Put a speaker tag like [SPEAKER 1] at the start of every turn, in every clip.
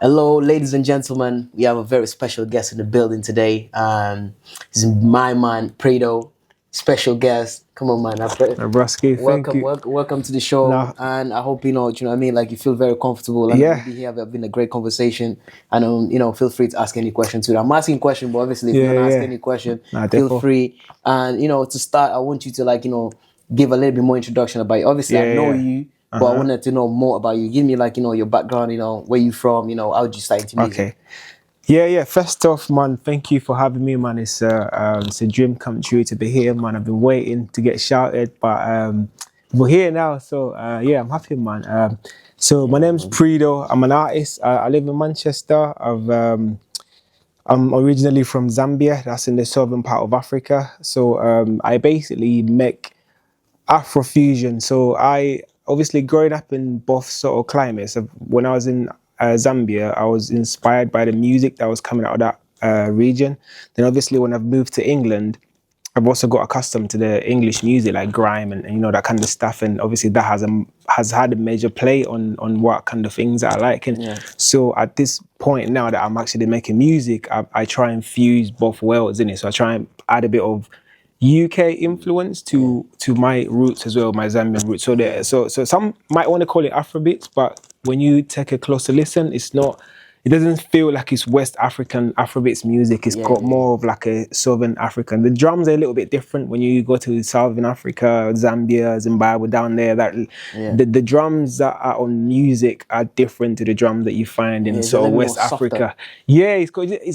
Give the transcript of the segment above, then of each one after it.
[SPEAKER 1] Hello, ladies and gentlemen. We have a very special guest in the building today. This is my man, PRIDO. Special guest. Come on, man.
[SPEAKER 2] Brusky, thank
[SPEAKER 1] Welcome,
[SPEAKER 2] you.
[SPEAKER 1] welcome to the show.
[SPEAKER 2] Nah,
[SPEAKER 1] And I hope you know what I mean. Like you feel very comfortable, and
[SPEAKER 2] yeah,
[SPEAKER 1] we'll be here. Have been a great conversation. And feel free to ask any question too. I'm asking question, but obviously, if you want to ask
[SPEAKER 2] yeah.
[SPEAKER 1] any question,
[SPEAKER 2] Nah,
[SPEAKER 1] feel
[SPEAKER 2] defo.
[SPEAKER 1] free. And to start, I want you to give a little bit more introduction about you. Obviously, I
[SPEAKER 2] Yeah,
[SPEAKER 1] know
[SPEAKER 2] yeah.
[SPEAKER 1] you, but I
[SPEAKER 2] Uh-huh.
[SPEAKER 1] wanted to know more about you. Give me your background. Where you from. How did you start into music?
[SPEAKER 2] Okay. Yeah. First off, man, thank you for having me, man. It's a dream come true to be here, man. I've been waiting to get shouted, but we're here now. So yeah, I'm happy, man. So my name's Prido. I'm an artist. I live in Manchester. I'm originally from Zambia. That's in the southern part of Africa. So I basically make AfroFusion. So I obviously growing up in both sort of climates. When I was in Zambia, I was inspired by the music that was coming out of that region. Then obviously when I've moved to England, I've also got accustomed to the English music like grime and that kind of stuff. And obviously that has had a major play on what kind of things I like. And
[SPEAKER 1] Yeah.
[SPEAKER 2] so at this point now that I'm actually making music, I try and fuse both worlds in it. So I try and add a bit of UK influence to my roots as well, my Zambian roots. So some might want to call it Afrobeats, but when you take a closer listen, it doesn't feel like it's West African Afrobeats music. It's got
[SPEAKER 1] Yeah.
[SPEAKER 2] more of like a Southern African. The drums are a little bit different when you go to Southern Africa, Zambia, Zimbabwe, down there. That
[SPEAKER 1] Yeah.
[SPEAKER 2] the drums that are on music are different to the drum that you find
[SPEAKER 1] Yeah,
[SPEAKER 2] in
[SPEAKER 1] it's a
[SPEAKER 2] sort of
[SPEAKER 1] little bit more
[SPEAKER 2] West
[SPEAKER 1] softer.
[SPEAKER 2] Africa. Yeah,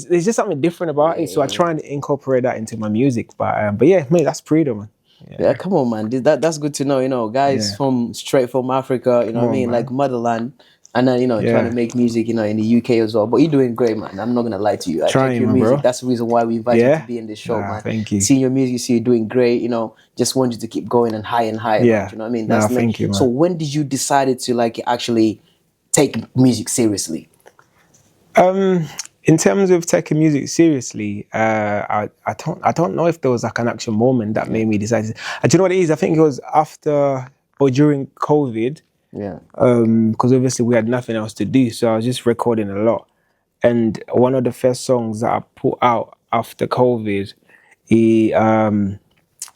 [SPEAKER 2] there's just something different about it. So I
[SPEAKER 1] Yeah.
[SPEAKER 2] try and incorporate that into my music. But yeah, mate, that's freedom, man.
[SPEAKER 1] Yeah,
[SPEAKER 2] Yeah,
[SPEAKER 1] come on, man. That's good to know. Guys
[SPEAKER 2] yeah.
[SPEAKER 1] from straight from Africa.
[SPEAKER 2] Come on,
[SPEAKER 1] Like
[SPEAKER 2] man.
[SPEAKER 1] motherland, and then trying to
[SPEAKER 2] Yeah,
[SPEAKER 1] make music. In the UK as well. But you're doing great, man. I'm not gonna lie to you. I check
[SPEAKER 2] trying,
[SPEAKER 1] your
[SPEAKER 2] man,
[SPEAKER 1] music.
[SPEAKER 2] bro.
[SPEAKER 1] That's the reason why we invite you to
[SPEAKER 2] Yeah.
[SPEAKER 1] be in this show,
[SPEAKER 2] Nah,
[SPEAKER 1] man.
[SPEAKER 2] thank you.
[SPEAKER 1] Seeing your music, see you doing great. Just want you to keep going and higher, man.
[SPEAKER 2] Yeah.
[SPEAKER 1] Do you know what I mean?
[SPEAKER 2] Nah,
[SPEAKER 1] That's like.
[SPEAKER 2] thank you,
[SPEAKER 1] So
[SPEAKER 2] man.
[SPEAKER 1] when did you decide to actually take music seriously?
[SPEAKER 2] Um, in terms of taking music seriously, I don't know if there was like an actual moment that
[SPEAKER 1] Yeah.
[SPEAKER 2] made me decide. Do you know what it is? I think it was after or during COVID,
[SPEAKER 1] Yeah.
[SPEAKER 2] because obviously we had nothing else to do, so I was just recording a lot. And one of the first songs that I put out after COVID, he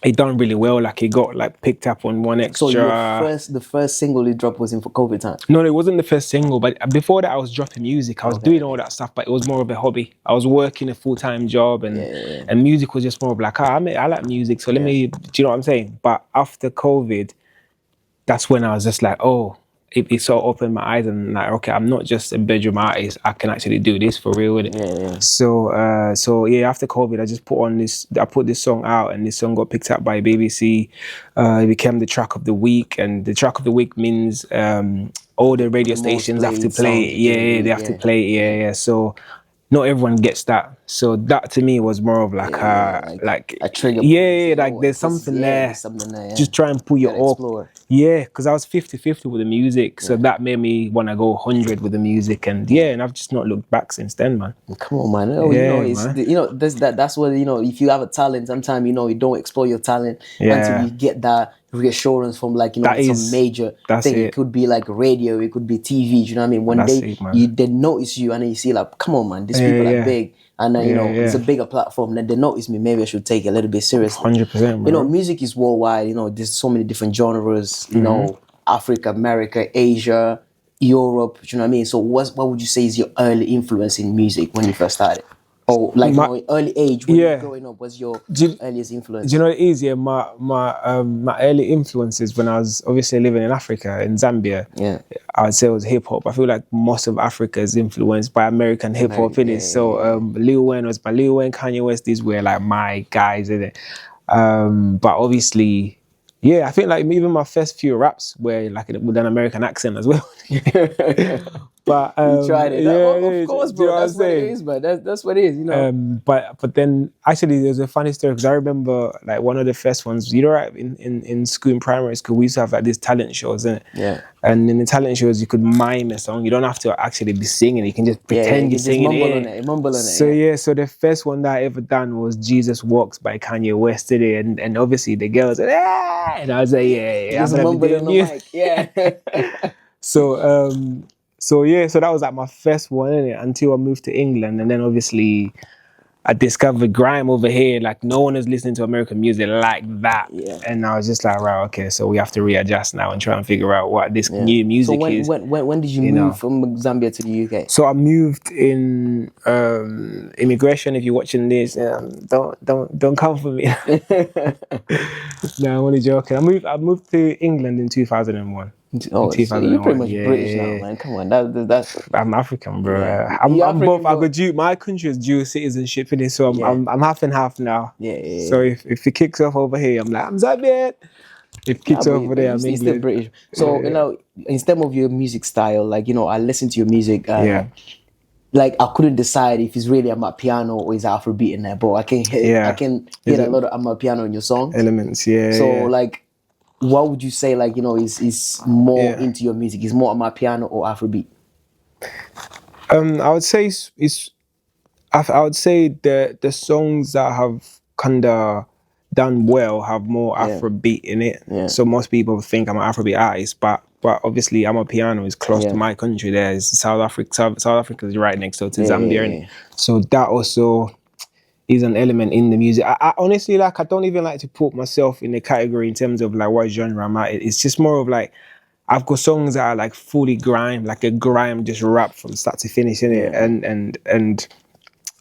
[SPEAKER 2] he done really well. Like he got like picked up on one
[SPEAKER 1] So your
[SPEAKER 2] extra.
[SPEAKER 1] the first single you dropped was in for COVID time.
[SPEAKER 2] No, it wasn't the first single, but before that, I was dropping music. I was
[SPEAKER 1] Okay.
[SPEAKER 2] doing all that stuff, but it was more of a hobby. I was working a full-time job,
[SPEAKER 1] Yeah.
[SPEAKER 2] and
[SPEAKER 1] Yeah.
[SPEAKER 2] and music was just more of like, I like music, so let
[SPEAKER 1] Yeah.
[SPEAKER 2] me. Do you know what I'm saying? But after COVID, that's when I was just like, oh, it sort of opened my eyes and like, okay, I'm not just a bedroom artist. I can actually do this for real with it.
[SPEAKER 1] Yeah.
[SPEAKER 2] So yeah, after COVID, I put this song out, and this song got picked up by BBC. It became the track of the week, and the track of the week means all the radio
[SPEAKER 1] The most
[SPEAKER 2] stations have to
[SPEAKER 1] played
[SPEAKER 2] play
[SPEAKER 1] songs
[SPEAKER 2] it.
[SPEAKER 1] during the
[SPEAKER 2] Yeah, they
[SPEAKER 1] week.
[SPEAKER 2] have to
[SPEAKER 1] Yeah.
[SPEAKER 2] play it. Yeah. So not everyone gets that. So that to me was more of like
[SPEAKER 1] Yeah. Like
[SPEAKER 2] like
[SPEAKER 1] a trigger point.
[SPEAKER 2] yeah,
[SPEAKER 1] Say,
[SPEAKER 2] like
[SPEAKER 1] oh,
[SPEAKER 2] there's something
[SPEAKER 1] there's
[SPEAKER 2] there.
[SPEAKER 1] something there. Yeah.
[SPEAKER 2] Just try and pull you
[SPEAKER 1] Gotta
[SPEAKER 2] up.
[SPEAKER 1] explore.
[SPEAKER 2] Yeah, because I was 50-50 with the music. So
[SPEAKER 1] Yeah.
[SPEAKER 2] that made me want to go 100 with the music. And yeah, and I've just not looked back since then, man.
[SPEAKER 1] Come on, man.
[SPEAKER 2] Yeah,
[SPEAKER 1] It's
[SPEAKER 2] man.
[SPEAKER 1] that's what if you have a talent, sometimes you don't explore your talent until
[SPEAKER 2] Yeah,
[SPEAKER 1] you get that reassurance from
[SPEAKER 2] that
[SPEAKER 1] some
[SPEAKER 2] is,
[SPEAKER 1] major
[SPEAKER 2] that's
[SPEAKER 1] thing. It
[SPEAKER 2] it.
[SPEAKER 1] could be like radio, it could be TV. You know what I mean? When
[SPEAKER 2] That's it, man.
[SPEAKER 1] they notice you and then you see like, come on, man, these
[SPEAKER 2] Yeah,
[SPEAKER 1] people are
[SPEAKER 2] yeah,
[SPEAKER 1] big, and it's a
[SPEAKER 2] yeah.
[SPEAKER 1] bigger platform. Then they notice me. Maybe I should take it a little bit seriously.
[SPEAKER 2] 100%, bro.
[SPEAKER 1] Music is worldwide. There's so many different genres.
[SPEAKER 2] Mm-hmm.
[SPEAKER 1] Africa, America, Asia, Europe. You know what I mean? So what would you say is your early influence in music when you first started? Or like
[SPEAKER 2] My,
[SPEAKER 1] early age when you were
[SPEAKER 2] yeah.
[SPEAKER 1] growing up was your
[SPEAKER 2] Do you,
[SPEAKER 1] earliest
[SPEAKER 2] do
[SPEAKER 1] influence?
[SPEAKER 2] you know what it is? Yeah, my early influences when I was obviously living in Africa, in Zambia,
[SPEAKER 1] Yeah.
[SPEAKER 2] I would say it was hip hop. I feel like most of Africa is influenced by American hip hop,
[SPEAKER 1] American,
[SPEAKER 2] innit? So Lil Wayne was my Lil Wayne, Kanye West, these were like my guys, innit? But obviously, yeah, I think like even my first few raps were like with an American accent as well. But
[SPEAKER 1] You tried it. Of
[SPEAKER 2] yeah,
[SPEAKER 1] course,
[SPEAKER 2] do you
[SPEAKER 1] bro.
[SPEAKER 2] know what I'm
[SPEAKER 1] That's what it
[SPEAKER 2] saying?
[SPEAKER 1] is, man. That's what it is.
[SPEAKER 2] But then actually there's a funny story because I remember like one of the first ones, right, in school, in primary school, we used to have like these talent shows, innit?
[SPEAKER 1] Yeah.
[SPEAKER 2] And in the talent shows you could mime a song. You don't have to actually be singing, you can just
[SPEAKER 1] Yeah,
[SPEAKER 2] pretend
[SPEAKER 1] you
[SPEAKER 2] you're
[SPEAKER 1] can just
[SPEAKER 2] singing
[SPEAKER 1] mumble
[SPEAKER 2] it.
[SPEAKER 1] on it. Mumble on it.
[SPEAKER 2] So yeah, so the first one that I ever done was Jesus Walks by Kanye West today, and obviously the girls said, ah! And I was like, yeah, I'm
[SPEAKER 1] Just
[SPEAKER 2] gonna be
[SPEAKER 1] mumble on
[SPEAKER 2] doing
[SPEAKER 1] the
[SPEAKER 2] music.
[SPEAKER 1] mic. Yeah.
[SPEAKER 2] So So yeah, so that was like my first one, innit? Until I moved to England, and then obviously I discovered grime over here. Like no one is listening to American music like that.
[SPEAKER 1] Yeah.
[SPEAKER 2] And I was just like, right, okay, so we have to readjust now and try and figure out what this
[SPEAKER 1] Yeah.
[SPEAKER 2] new
[SPEAKER 1] So
[SPEAKER 2] music is.
[SPEAKER 1] when did you move from Zambia to the UK?
[SPEAKER 2] So I moved in immigration. If you're watching this, don't come for me. No, I'm only joking. I moved to England in 2001.
[SPEAKER 1] Oh, so you're pretty much
[SPEAKER 2] Yeah,
[SPEAKER 1] British now, man. Come on, that's
[SPEAKER 2] I'm African, bro.
[SPEAKER 1] Yeah.
[SPEAKER 2] I'm
[SPEAKER 1] You're African,
[SPEAKER 2] both. I
[SPEAKER 1] bro.
[SPEAKER 2] got dual. My country is dual citizenship in it, so I'm half and half now.
[SPEAKER 1] Yeah.
[SPEAKER 2] So if it kicks off over here, I'm like I'm Zambian. If it kicks off over there, I'm
[SPEAKER 1] you're still
[SPEAKER 2] England.
[SPEAKER 1] British. So instead of your music style, like I listen to your music. Like I couldn't decide if it's really Amapiano or is Afrobeat in there, but I can hit a lot of Amapiano in your songs.
[SPEAKER 2] Elements, yeah.
[SPEAKER 1] So like, what would you say like is more into your music? Is more Amapiano or Afrobeat?
[SPEAKER 2] I would say I would say the songs that have kinda done well have more Afrobeat in it.
[SPEAKER 1] Yeah.
[SPEAKER 2] So most people think I'm an Afrobeat artist, but obviously Amapiano is close to my country. There is South Africa. South Africa is right next door to Zambia, and so that also is an element in the music. I honestly I don't even like to put myself in the category in terms of like what genre I'm at. It's just more of like I've got songs that are like fully grime, like a grime just rap from start to finish in it, and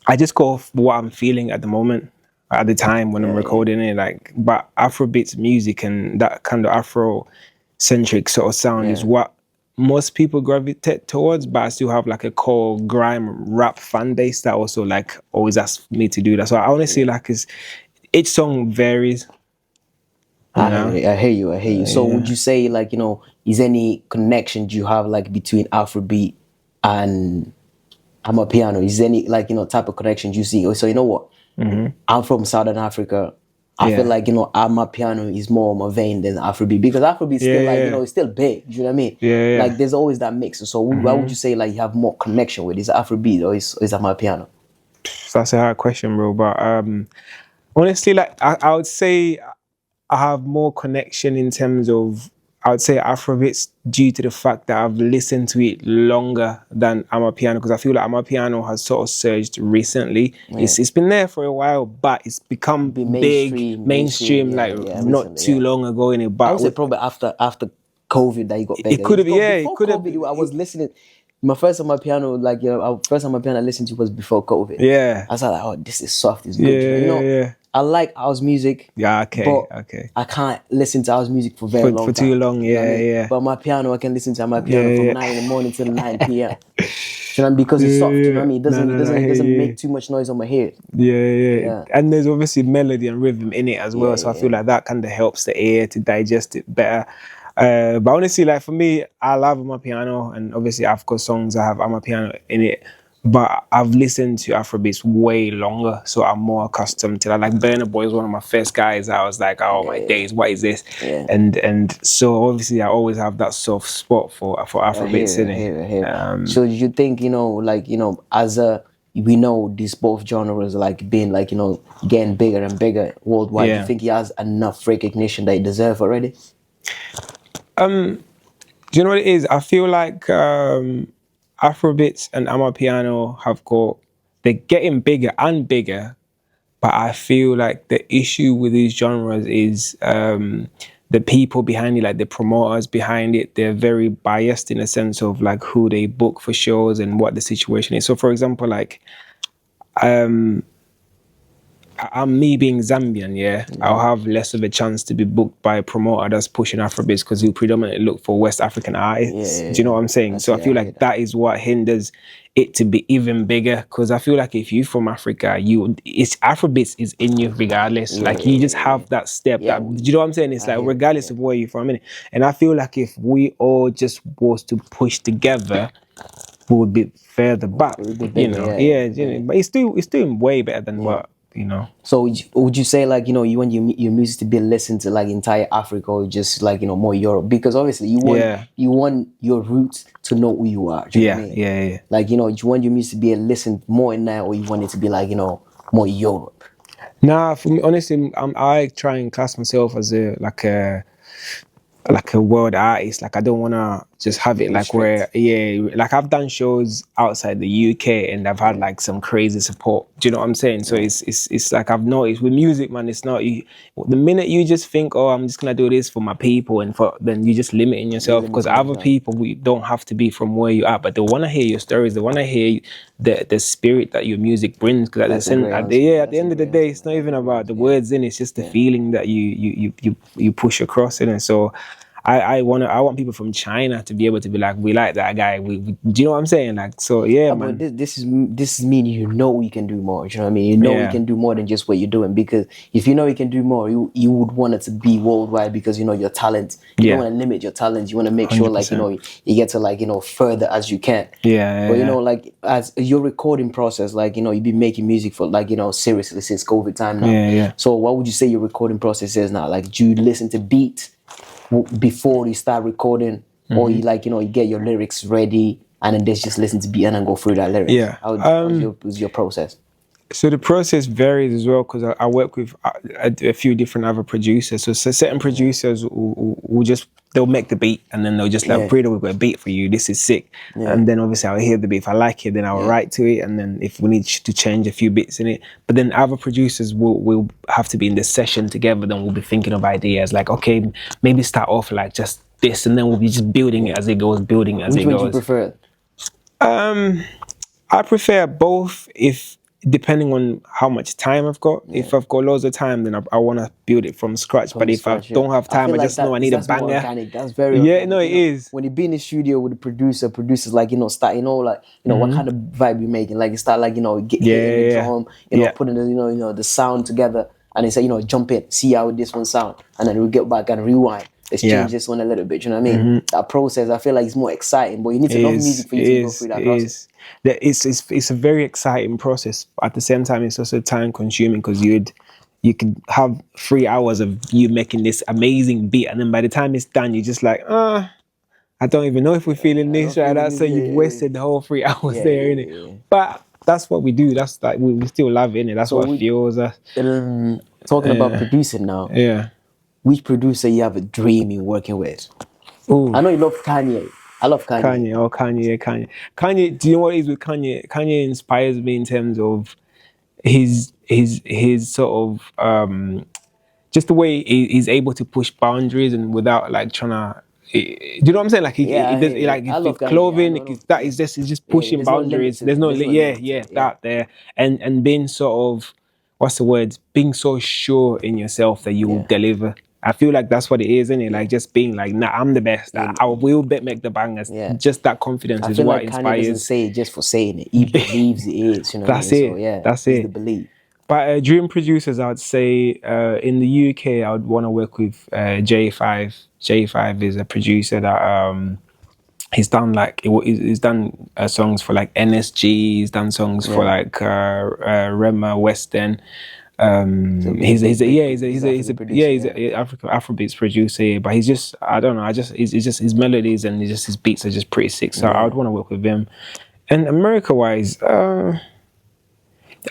[SPEAKER 2] I just go off what I'm feeling at the moment, at the time when I'm recording it. Like, but Afrobeats music and that kind of Afro-centric sort of sound is what most people gravitate towards. But I still have like a core grime rap fan base that also like always asks me to do that. So I honestly like each song varies.
[SPEAKER 1] I hear you. So would you say like is any connection you have like between Afrobeat and Amapiano? Is there any like type of connections you see? So you know what? I'm from Southern Africa. I feel like Amapiano is more of my vein than Afrobeat because Afrobeat still like it's still big. You know what I mean?
[SPEAKER 2] Yeah.
[SPEAKER 1] Like there's always that mix. So why would you say like you have more connection with? Is it Afrobeat or is Amapiano?
[SPEAKER 2] That's a hard question, bro. But honestly, like I would say I have more connection in terms of I would say Afrobeats due to the fact that I've listened to it longer than Amapiano because I feel like Amapiano has sort of surged recently. It's been there for a while, but it's become big, mainstream like not too long ago in it. But
[SPEAKER 1] I would say probably after COVID that you got bigger.
[SPEAKER 2] It could have,
[SPEAKER 1] Before COVID, I was listening. My first Amapiano, like first Amapiano I listened to was before COVID.
[SPEAKER 2] Yeah,
[SPEAKER 1] I was like, oh, this is soft, it's good. I like house music.
[SPEAKER 2] Yeah,
[SPEAKER 1] but I can't listen to house music for very long.
[SPEAKER 2] For too long, yeah.
[SPEAKER 1] But my piano, I can listen to my piano from 9 in the morning till 9 p.m. You know what I mean? Because it's soft. You know what I mean? It doesn't make too much noise on my head.
[SPEAKER 2] Yeah. And there's obviously melody and rhythm in it as well. So I feel like that kind of helps the ear to digest it better. But honestly, like for me, I love Amapiano, and obviously I've got songs that have Amapiano in it. But I've listened to Afrobeats way longer, so I'm more accustomed to that. Like Burna Boy is one of my first guys. I was like, oh my days, what is this? And so obviously I always have that soft spot for Afrobeats in it.
[SPEAKER 1] So you think as we know these both genres like being like getting bigger and bigger worldwide. Do you think he has enough recognition that he deserves already?
[SPEAKER 2] Do you know what it is? I feel like Afrobeats and Amapiano they're getting bigger and bigger, but I feel like the issue with these genres is the people behind it, like the promoters behind it, they're very biased in a sense of like who they book for shows and what the situation is. So for example, like I'm me being Zambian, I'll have less of a chance to be booked by a promoter that's pushing Afrobeats because he'll predominantly look for West African artists. Do you know what I'm saying? I feel like that is what hinders it to be even bigger. Because I feel like if you're from Africa, Afrobeats is in you regardless. You just have that step. Do you know what I'm saying? It's like regardless of where you're from, innit? And I feel like if we all just was to push together, we would be further back. But it's doing way better than what.
[SPEAKER 1] So would you say like you want your music to be listened to like entire Africa or just like more Europe? Because obviously you want your roots to know who you are. Do you know what I mean? Like you want your music to be listened more in there, or you want it to be like more Europe?
[SPEAKER 2] Nah, for me honestly, I try and class myself as a world artist. Like I don't wanna just have it like where, like I've done shows outside the UK and I've had like some crazy support. Do you know what I'm saying? So it's like I've noticed with music, man, it's not you. The minute you just think, oh, I'm just gonna do this for my people, and then you just limiting yourself, because other people, we don't have to be from where you are, but they want to hear your stories. They want to hear the spirit that your music brings. Because at the end of the day, it's not even about the words in. It's just the feeling that you push across in. And so I want people from China to be able to be like, we like that guy. We do you know what I'm saying? Like, so yeah, man.
[SPEAKER 1] But this is meaning you know you can do more. Do you know what I mean? You know you can do more than just what you're doing, because if you know you can do more, you would want it to be worldwide, because you know your talent. You don't want to limit your talent. You want to make sure 100%. Like you get to like further as you can. But like as your recording process, like you've been making music for like seriously since COVID time now. So what would you say your recording process is now? Like, do you listen to beats before you start recording, or you like you get your lyrics ready and then just listen to beat and then go through that lyrics? How's your process?
[SPEAKER 2] So the process varies as well, because I work with a few different other producers. So certain producers will just, they'll make the beat and then they'll just like, PRIDO, we've got a beat for you, this is sick. And then obviously I'll hear the beat. If I like it, then I'll write to it, and then if we need to change a few bits in it. But then other producers will have to be in the session together, then we'll be thinking of ideas like, okay, maybe start off like just this, and then we'll be just building it as it goes,
[SPEAKER 1] Which one do you prefer?
[SPEAKER 2] I prefer both, depending on how much time I've got. If I've got loads of time, then I want to build it from scratch. But if I don't have time, I just know I need a banger.
[SPEAKER 1] More organic. That's very organic.
[SPEAKER 2] No, it is.
[SPEAKER 1] When you be in the studio with the producers like start like what kind of vibe you making. Like you start like hitting the drum, putting the the sound together, and they say jump in, see how this one sound, and then we get back and rewind. Let's change this one a little bit. You know what I mean? That process, I feel like it's more exciting, but you need to love music for you to go through that process.
[SPEAKER 2] It's a very exciting process. At the same time, it's also time consuming, because you could have 3 hours of you making this amazing beat, and then by the time it's done, you're just like, I don't even know if we're feeling this right now. So you've wasted the whole 3 hours there, innit? But that's what we do. That's like we still love it, innit? That's what fuels us.
[SPEAKER 1] Talking about producing now. Which producer you have a dream in working with? I know you love Kanye. I love Kanye.
[SPEAKER 2] Kanye, do you know what it is with Kanye? Kanye inspires me in terms of his sort of just the way he's able to push boundaries, and without like trying to, do you know what I'm saying? Like he does, like if clothing, he's just pushing boundaries. There's no that there, and being sort of, what's the word? Being so sure in yourself that you will deliver. I feel like that's what it is, isn't it? Like just being like, nah, I'm the best. I will make the bangers. Just that confidence is what inspires.
[SPEAKER 1] Kanye doesn't say it just for saying it. He believes it is. You know
[SPEAKER 2] that's
[SPEAKER 1] what I
[SPEAKER 2] it.
[SPEAKER 1] mean? So,
[SPEAKER 2] that's it.
[SPEAKER 1] The belief.
[SPEAKER 2] But dream producers, I'd say in the UK, I would want to work with J5. J5 is a producer that he's done he's done songs for like NSG. He's done songs for like Rema, West End. He's an Afrobeats producer, but he's just, I don't know, he's just his melodies and his beats are just pretty sick. So I would want to work with him. And America wise, I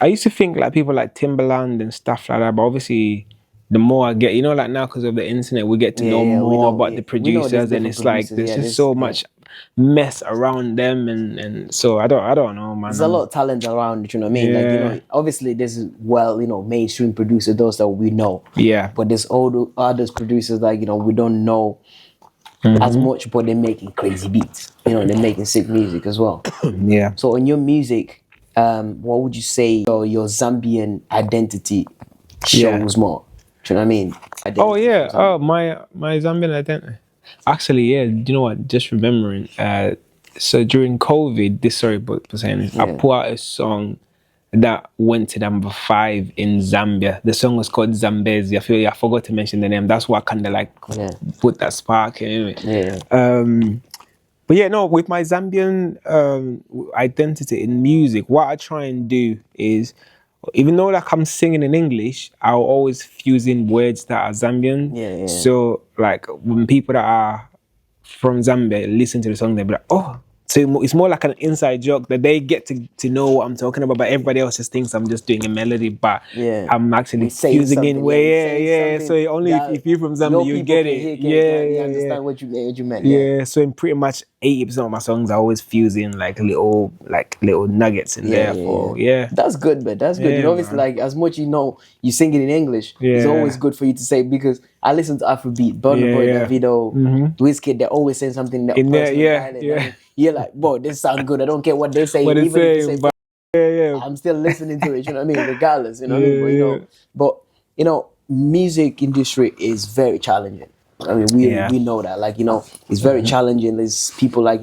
[SPEAKER 2] used to think like people like Timbaland and stuff like that, but obviously the more I get, like now because of the internet, we get to know more about the producers, and it's like there's just so much mess around them, and so I don't know, man.
[SPEAKER 1] There's a lot of talent around, you know what I mean? Like obviously there's mainstream producers, those that we know. But there's all others producers like we don't know as much, but they're making crazy beats. They're making sick music as well. So in your music, what would you say your Zambian identity shows more? Do you know what I mean? My
[SPEAKER 2] Zambian identity. Actually, do you know what? Just remembering. So during COVID, I put out a song that went to number 5 in Zambia. The song was called Zambezi. I forgot to mention the name. That's what kind of like put that spark in it. But with my Zambian identity in music, what I try and do is, even though like I'm singing in English, I'll always fuse in words that are Zambian. So like when people that are from Zambia listen to the song, they'll be like, oh, So it's more like an inside joke that they get to know what I'm talking about, but everybody else just thinks I'm just doing a melody, but I'm actually fusing in way, So only if you're from Zambia, you get it.
[SPEAKER 1] You understand what you meant.
[SPEAKER 2] Yeah. So in pretty much 80% of my songs, I always fuse in like little nuggets in there.
[SPEAKER 1] That's good, man. That's good. Obviously, like as much you sing it in English. It's always good for you to say, because I listen to Afrobeat, Burna Boy, Davido, Wizkid. They're always saying something that personal. You're like, bro, this sounds good. I don't care what they say.
[SPEAKER 2] What
[SPEAKER 1] Even if they
[SPEAKER 2] say,
[SPEAKER 1] I'm still listening to it. You know what I mean? Regardless, you know what I mean. But music industry is very challenging. I mean, we know that. Like, it's very challenging. There's people like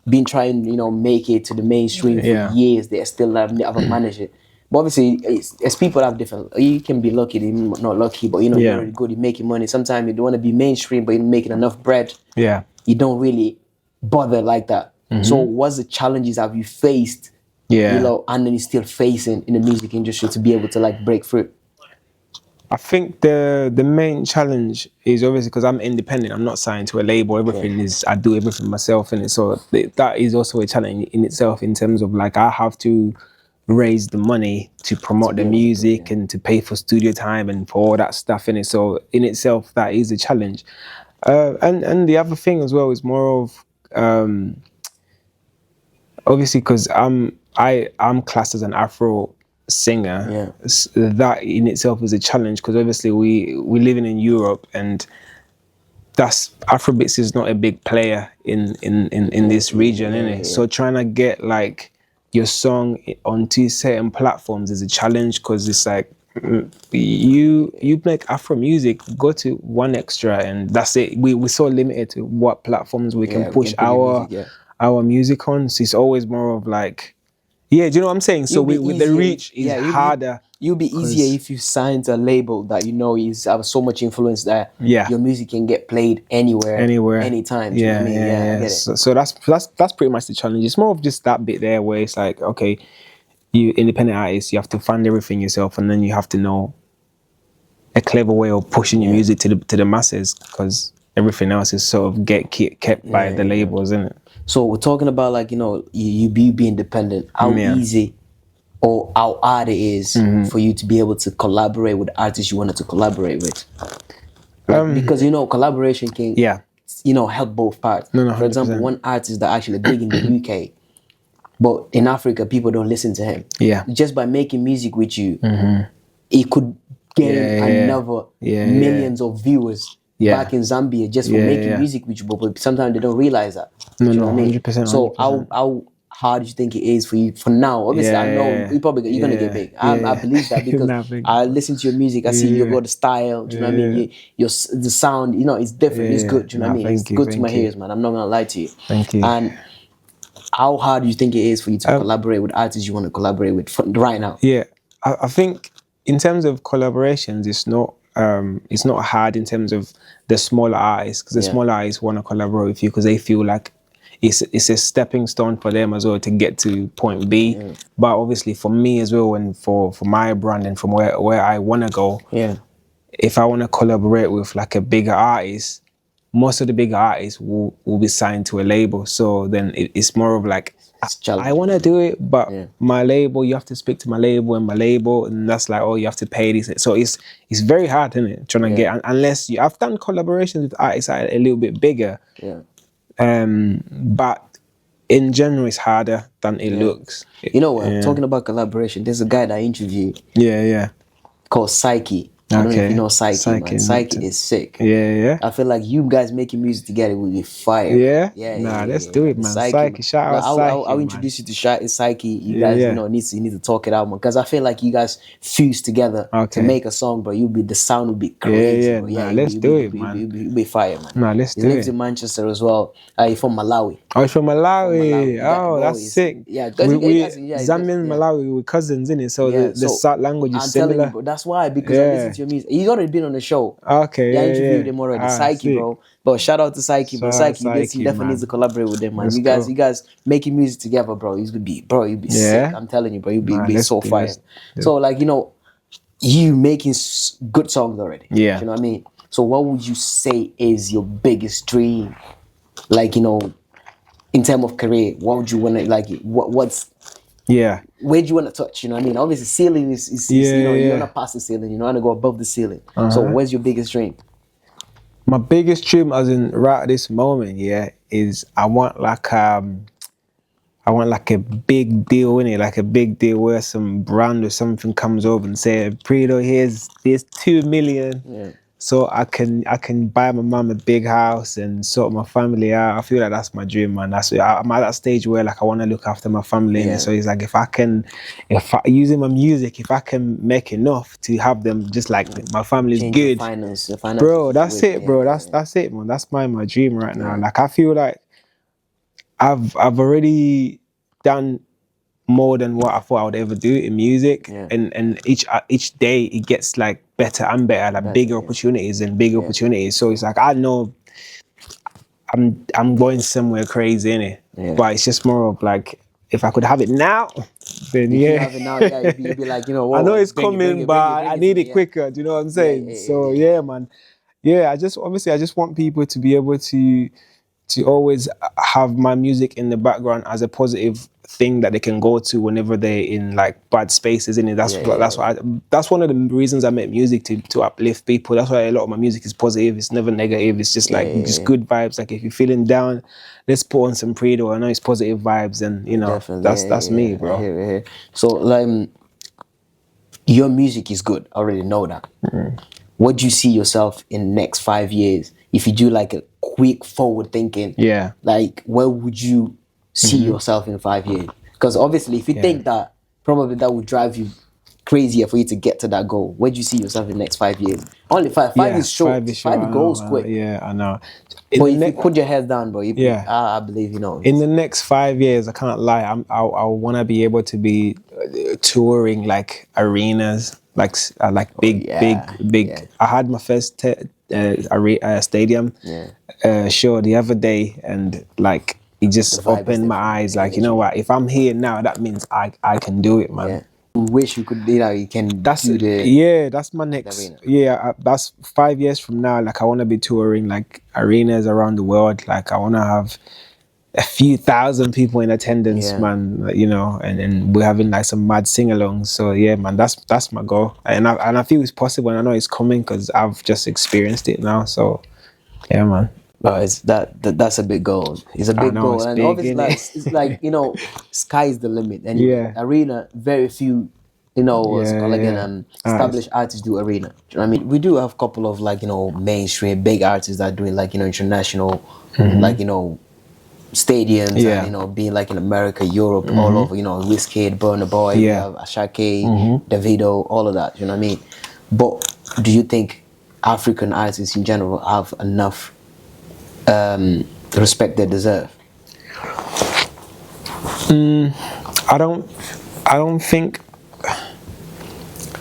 [SPEAKER 1] been trying, make it to the mainstream for years. They still haven't managed it. But obviously, as people have different. You can be lucky, not lucky, but you're really good. You're making money. Sometimes you don't want to be mainstream, but you're making enough bread.
[SPEAKER 2] Yeah,
[SPEAKER 1] you don't really bother like that. So what's the challenges have you faced, and then you're still facing in the music industry to be able to like break through?
[SPEAKER 2] I think the main challenge is obviously because I'm independent. I'm not signed to a label. Everything is, I do everything myself, and so that is also a challenge in itself, in terms of like I have to raise the money to promote the music and to pay for studio time and for all that stuff in it. So in itself, that is a challenge. And the other thing as well is more of obviously because I'm classed as an Afro singer. That in itself is a challenge, because obviously we living in Europe, and that's Afrobeats is not a big player in this region, innit? So trying to get like your song onto certain platforms is a challenge, because it's like you make Afro music, go to 1Xtra and that's it. We're so limited to what platforms we can push our music on. So it's always more of like, do you know what I'm saying? So with the reach is harder.
[SPEAKER 1] You'll be easier if you signed a label that is have so much influence that your music can get played anywhere, anytime. You know what I mean? I get it.
[SPEAKER 2] So that's pretty much the challenge. It's more of just that bit there where it's like, okay, you independent artists, you have to fund everything yourself, and then you have to know a clever way of pushing your music to the masses, because everything else is sort of kept by the labels, isn't it?
[SPEAKER 1] So we're talking about like you be independent. How easy or how hard it is for you to be able to collaborate with artists you wanted to collaborate with, because collaboration can help both parts. For example, one artist that actually big in the UK, but in Africa people don't listen to him. Just by making music with you, he could get another millions of viewers back in Zambia just for making music with you. But sometimes they don't realize that.
[SPEAKER 2] No,
[SPEAKER 1] you know what I mean?
[SPEAKER 2] 100%.
[SPEAKER 1] So how hard do you think it is for you for now? Obviously, I know you're gonna get big. I believe that, because I listen to your music. I see you got the style. Do you know what I mean? The sound. It's different. It's good. Do you know what I mean? It's good to my ears, man. I'm not gonna lie to you.
[SPEAKER 2] Thank you.
[SPEAKER 1] And how hard do you think it is for you to collaborate with artists you want to collaborate with right now?
[SPEAKER 2] Yeah, I think in terms of collaborations, it's not hard in terms of the smaller artists, because the smaller artists want to collaborate with you because they feel like it's a stepping stone for them as well to get to point B. But obviously for me as well, and for my brand and from where I want to go, if I want to collaborate with like a bigger artist, most of the bigger artists will be signed to a label. So then it's more of like, I want to do it, but my label, you have to speak to my label, and that's like, oh, you have to pay this. So it's very hard, isn't it? Trying to get, unless I've done collaborations with artists that are a little bit bigger. But in general, it's harder than it looks.
[SPEAKER 1] Talking about collaboration, there's a guy that I interviewed. Called Psyche. I don't know if you know Psyche, man. Psyche is sick. I feel like you guys making music together will be fire.
[SPEAKER 2] Let's do it, man. Psyche, shout out Psyche.
[SPEAKER 1] I'll introduce you to Psyche. You guys, you need to talk it out, man. Because I feel like you guys fuse together to make a song, bro. The sound will be crazy.
[SPEAKER 2] Let's do it, man.
[SPEAKER 1] You'll be fire, man.
[SPEAKER 2] Let's do it.
[SPEAKER 1] He lives in Manchester as well. He's from Malawi.
[SPEAKER 2] Oh, he's from Malawi. Oh, that's sick. Zambian Malawi, we're cousins, innit? So the language is similar.
[SPEAKER 1] Telling you, bro, that's why, because I listen to your music. He's already been on the show. I interviewed him already. Psyche, sick. Bro. But shout out to Psyche, bro. Psyche definitely needs to collaborate with them, man. You guys making music together, bro. You'll be sick. I'm telling you, bro. You'll be so fire. So like, you making good songs already. You know what I mean? So what would you say is your biggest dream? Like, in terms of career, what would you want to like? What's
[SPEAKER 2] Yeah.
[SPEAKER 1] where do you want to touch? You know what I mean? Obviously, ceiling is you know, you want to pass the ceiling. You know, want to go above the ceiling. So, where's your biggest dream?
[SPEAKER 2] My biggest dream, as in right at this moment, is I want like a big deal in it, like a big deal where some brand or something comes over and say, "Prido, here's 2 million."
[SPEAKER 1] Yeah.
[SPEAKER 2] So I can buy my mum a big house and sort my family out. I feel like that's my dream, man. I'm at that stage where like I want to look after my family.
[SPEAKER 1] Yeah.
[SPEAKER 2] And so it's like using my music, if I can make enough to have them just like my family's
[SPEAKER 1] Change
[SPEAKER 2] good,
[SPEAKER 1] your finance
[SPEAKER 2] bro. That's
[SPEAKER 1] situation.
[SPEAKER 2] it, bro. That's it, man. That's my dream right now.
[SPEAKER 1] Yeah.
[SPEAKER 2] Like I feel like I've already done more than what I thought I would ever do in music, and each day it gets like better and better, like bigger opportunities and bigger opportunities. So it's like I know I'm going somewhere crazy in it, but it's just more of like if I could have it now, then
[SPEAKER 1] If you have it now, you'd be like, you know,
[SPEAKER 2] I know it's
[SPEAKER 1] bring
[SPEAKER 2] coming,
[SPEAKER 1] it,
[SPEAKER 2] but I
[SPEAKER 1] to
[SPEAKER 2] need
[SPEAKER 1] me,
[SPEAKER 2] it quicker. Do you know what I'm saying? So
[SPEAKER 1] yeah.
[SPEAKER 2] man, I just want people to be able to always have my music in the background as a positive thing that they can go to whenever they're in like bad spaces. And that's one of the reasons I make music to uplift people. That's why a lot of my music is positive. It's never negative. It's just just good vibes. Like if you're feeling down, let's put on some Prido. I know it's positive vibes, and you know that's me, bro.
[SPEAKER 1] I hear. So like, your music is good. I already know that. What do you see yourself in the next 5 years? If you do like a quick forward thinking, like where would you see yourself in 5 years? Because obviously, if you think that, probably that would drive you crazier for you to get to that goal. Where do you see yourself in the next 5 years? Only five. Five is short. Five goes quick.
[SPEAKER 2] I know.
[SPEAKER 1] But if you put your head down, bro, I believe, you know.
[SPEAKER 2] In the next 5 years, I can't lie. I want to be able to be touring like arenas, like big. I had my first stadium show the other day, and like it just opened my eyes. Like, you know what? If I'm here now, that means I can do it, man.
[SPEAKER 1] Yeah. We wish you could, you know, you can
[SPEAKER 2] that's
[SPEAKER 1] do the
[SPEAKER 2] that's my next that's 5 years from now. Like I want to be touring like arenas around the world. Like I want to have a few thousand people in attendance, man, you know, and we're having like some mad sing-alongs. So yeah, man, that's my goal, and I feel it's possible, and I know it's coming because I've just experienced it now. So yeah, man.
[SPEAKER 1] But that's a big goal. It's a big goal, and obviously, like, it's like, you know, sky's the limit. And arena, very few, you know, established artists do arena. Do you know what I mean? We do have a couple of like, you know, mainstream big artists that are doing like, you know, international, like, you know, stadiums, and you know, being like in America, Europe, all over. You know, Wizkid, Burna Boy, Ashake, Davido, all of that. You know what I mean? But do you think African artists in general have enough respect they deserve?
[SPEAKER 2] I don't think.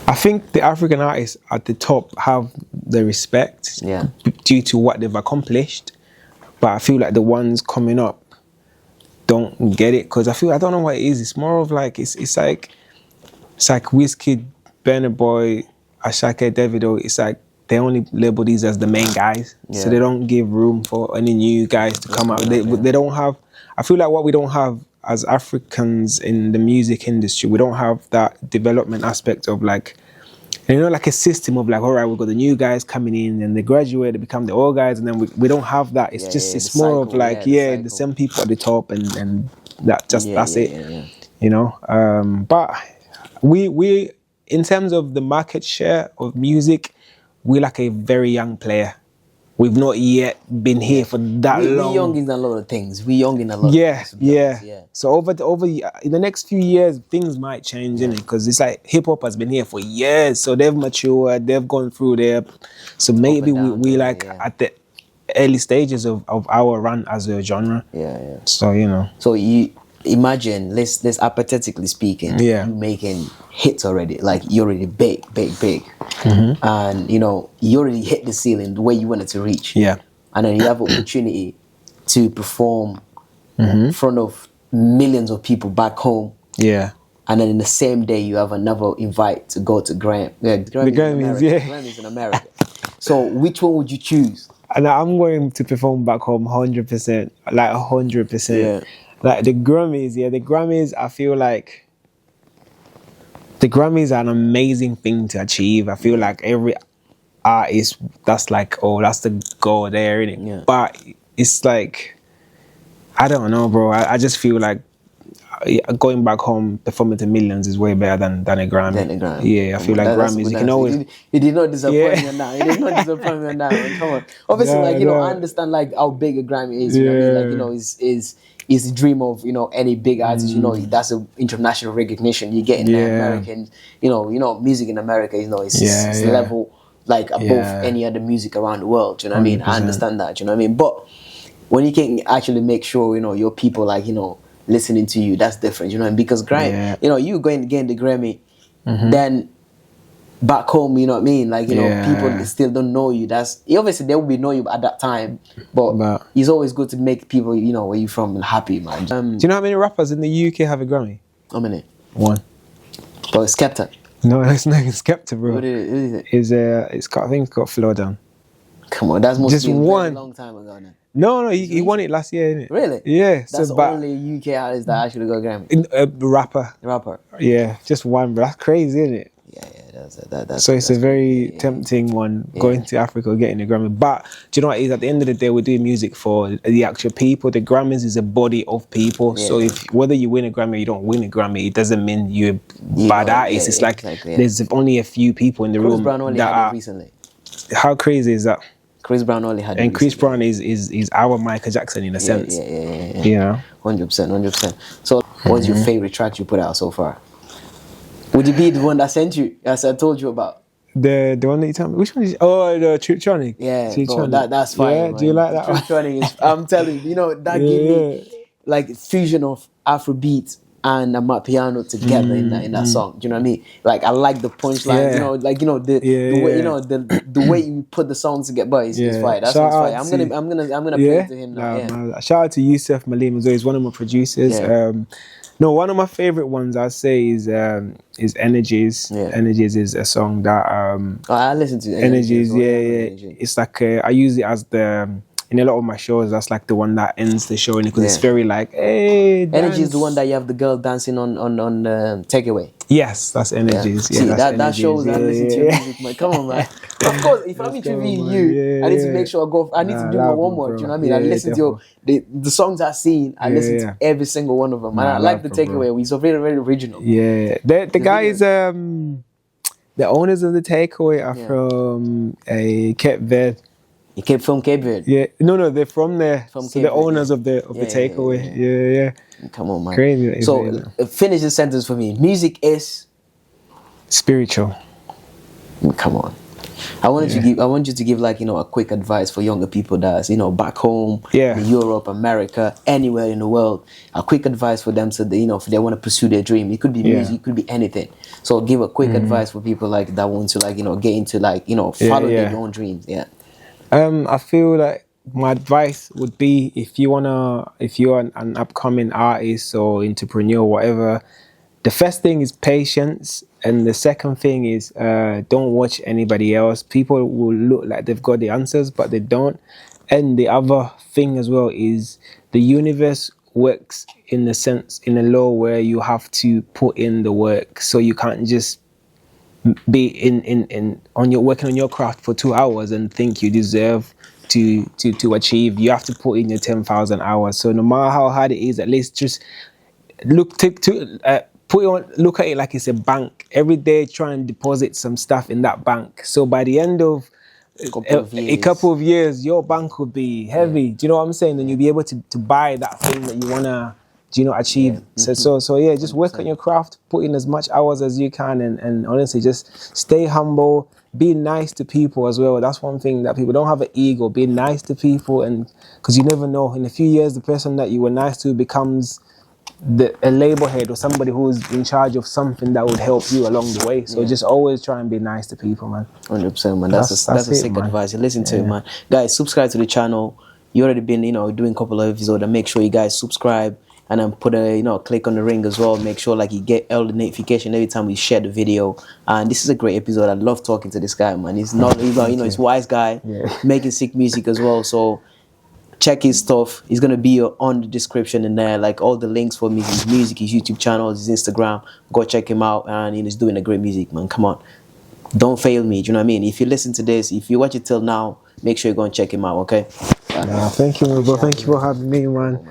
[SPEAKER 2] I think the African artists at the top have the respect due to what they've accomplished, but I feel like the ones coming up don't get it, because I don't know what it is. It's more of like it's like Wizkid, Burna Boy, Ashake, Davido. It's like they only label these as the main guys, so they don't give room for any new guys to come out. They don't have. I feel like what we don't have as Africans in the music industry, we don't have that development aspect of like, you know, like a system of like, all right, we've got the new guys coming in and they graduate, they become the old guys, and then we don't have that. It's it's more cycle, of like, the same people at the top, and that's it. You know, but we in terms of the market share of music, we're like a very young player. We've not yet been here for that long.
[SPEAKER 1] We're young in a lot of things. We're young in a lot of things.
[SPEAKER 2] Yeah. So over in the next few years, things might change, innit? Because it's like hip hop has been here for years. So they've matured, they've gone through there. So maybe we like at the early stages of our run as a genre. So, you know.
[SPEAKER 1] So you imagine, let's hypothetically speaking, you making hits already, like you're already big, and you know you already hit the ceiling the way you wanted to reach, and then you have opportunity to perform in front of millions of people back home, and then in the same day you have another invite to go to the Grammys in America. So which one would you choose?
[SPEAKER 2] And I'm going to perform back home 100%, like 100%.
[SPEAKER 1] Yeah.
[SPEAKER 2] Like the Grammys, the Grammys, I feel like the Grammys are an amazing thing to achieve. I feel like every artist, that's like, oh, that's the goal there, innit?
[SPEAKER 1] Yeah.
[SPEAKER 2] But it's like, I don't know, bro. I just feel like going back home performing to millions is way better than a Grammy. Yeah, I feel like Grammys, you can always...
[SPEAKER 1] You did not disappoint me on that. You did not disappoint me on that one. Come on. Obviously,
[SPEAKER 2] No,
[SPEAKER 1] like, you know,
[SPEAKER 2] no.
[SPEAKER 1] I understand like how big a Grammy is. You know what I mean? Like, you know, is the dream of, you know, any big artist. You know, that's an international recognition. You get in American, you know, music in America, you know, it's level like above any other music around the world. You know what I mean?
[SPEAKER 2] 100%.
[SPEAKER 1] I understand that. You know what I mean? But when you can actually make sure, you know, your people, like, you know, listening to you, that's different, you know, because Grammy, you know, you going to get the Grammy, then back home, you know what I mean, like, you know, people still don't know you. That's obviously they will be know you at that time, but it's always good to make people, you know, where you from happy, man.
[SPEAKER 2] Do you know how many rappers in the UK have a Grammy?
[SPEAKER 1] How many?
[SPEAKER 2] One.
[SPEAKER 1] But it's Skepta.
[SPEAKER 2] No, it's not Skepta, bro.
[SPEAKER 1] What is it?
[SPEAKER 2] It's got, I think it's got Flow Down.
[SPEAKER 1] Come on, that's
[SPEAKER 2] just one.
[SPEAKER 1] A long time ago now.
[SPEAKER 2] No, he won it last year, didn't it?
[SPEAKER 1] Really?
[SPEAKER 2] Yeah.
[SPEAKER 1] That's the only UK artist that actually got a Grammy. Rapper.
[SPEAKER 2] Yeah, just one, but that's crazy, isn't it?
[SPEAKER 1] Yeah,
[SPEAKER 2] so it's a very tempting one, going to Africa, getting a Grammy. But do you know what it is? At the end of the day, we're doing music for the actual people. The Grammys is a body of people. So if whether you win a Grammy or you don't win a Grammy, it doesn't mean you're a bad artist. It's like there's only a few people in the room
[SPEAKER 1] Brown only
[SPEAKER 2] that
[SPEAKER 1] had
[SPEAKER 2] are...
[SPEAKER 1] it recently.
[SPEAKER 2] How crazy is that?
[SPEAKER 1] Chris Brown only had it
[SPEAKER 2] And Chris
[SPEAKER 1] recently.
[SPEAKER 2] Brown is our Michael Jackson in a sense.
[SPEAKER 1] Yeah.
[SPEAKER 2] You know?
[SPEAKER 1] 100%. So what's your favorite track you put out so far? Would it be the one that sent you, as I told you about?
[SPEAKER 2] The one that you told me? Which one is... Oh, the Trutronic.
[SPEAKER 1] Yeah, bro, that's fine.
[SPEAKER 2] Yeah,
[SPEAKER 1] man.
[SPEAKER 2] do you like that one?
[SPEAKER 1] Trutronic is... I'm telling you, you know, that gave me like fusion of Afrobeat and Amapiano together in that song. Do you know what I mean? Like, I like the punchline. You know, like, you know, the way, you know, the way you put the songs together. But it's fire. That's what's fire. I'm gonna play it to him now.
[SPEAKER 2] Shout out to Yusuf Malim as well. He's one of my producers. No, one of my favorite ones I'd say is Energies. Energies is a song that
[SPEAKER 1] I listen to
[SPEAKER 2] Energies. It's like I use it as the in a lot of my shows. That's like the one that ends the show, because it's very like, hey, dance.
[SPEAKER 1] Energy is the one that you have the girl dancing on Takeaway.
[SPEAKER 2] Yes, that's Energies.
[SPEAKER 1] See, that shows I listen to your music, man. Come on, man. Of course, if I'm interviewing you, I need to make sure I need to do my homework. Do you know what I mean? I listen to the songs I've seen. I listen to every single one of them. And I like the Takeaway. We're so very, very original.
[SPEAKER 2] Yeah, the guys, the owners of the Takeaway are from Cape Verde.
[SPEAKER 1] You came from Cape Verde?
[SPEAKER 2] Yeah, no, they're from there. From so the owners of the Takeaway. Yeah.
[SPEAKER 1] Come on, man.
[SPEAKER 2] Crazy.
[SPEAKER 1] So finish the sentence for me. Music is
[SPEAKER 2] spiritual.
[SPEAKER 1] Come on. I want you to give like, you know, a quick advice for younger people that's, you know, back home, in Europe, America, anywhere in the world. A quick advice for them so they, you know, if they want to pursue their dream. It could be music, it could be anything. So give a quick advice for people like that want to, like, you know, get into, like, you know, follow their own dreams.
[SPEAKER 2] I feel like my advice would be, if you're an upcoming artist or entrepreneur, whatever, the first thing is patience, and the second thing is don't watch anybody else. People will look like they've got the answers, but they don't. And the other thing as well is the universe works in a law where you have to put in the work. So you can't just be working on your craft for 2 hours and think you deserve to achieve. You have to put in your 10,000 hours. So no matter how hard it is, at least just look at it like it's a bank. Every day try and deposit some stuff in that bank. So by the end of a couple of years, your bank will be heavy. Do you know what I'm saying? And you'll be able to buy that thing that you wanna achieve. So yeah, just work on your craft, put in as much hours as you can, and honestly, just stay humble, be nice to people as well. That's one thing that people don't have an ego. Be nice to people, and because you never know, in a few years, the person that you were nice to becomes a label head or somebody who's in charge of something that would help you along the way. So just always try and be nice to people, man.
[SPEAKER 1] 100%, man. That's a sick advice. Listen to it, man. Guys, subscribe to the channel. You already been, you know, doing a couple of episodes, and make sure you guys subscribe and then put a click on the ring as well. Make sure like you get all the notification every time we share the video. And this is a great episode. I love talking to this guy, man. He's not he's a wise guy, making sick music as well. So check his stuff. He's gonna be on the description in there, like all the links for his music, his YouTube channel, his Instagram. Go check him out, and he's doing a great music, man. Come on, don't fail me. Do you know what I mean? If you listen to this, if you watch it till now, make sure you go and check him out. Okay.
[SPEAKER 2] Thank you, bro. Thank you for having me, man.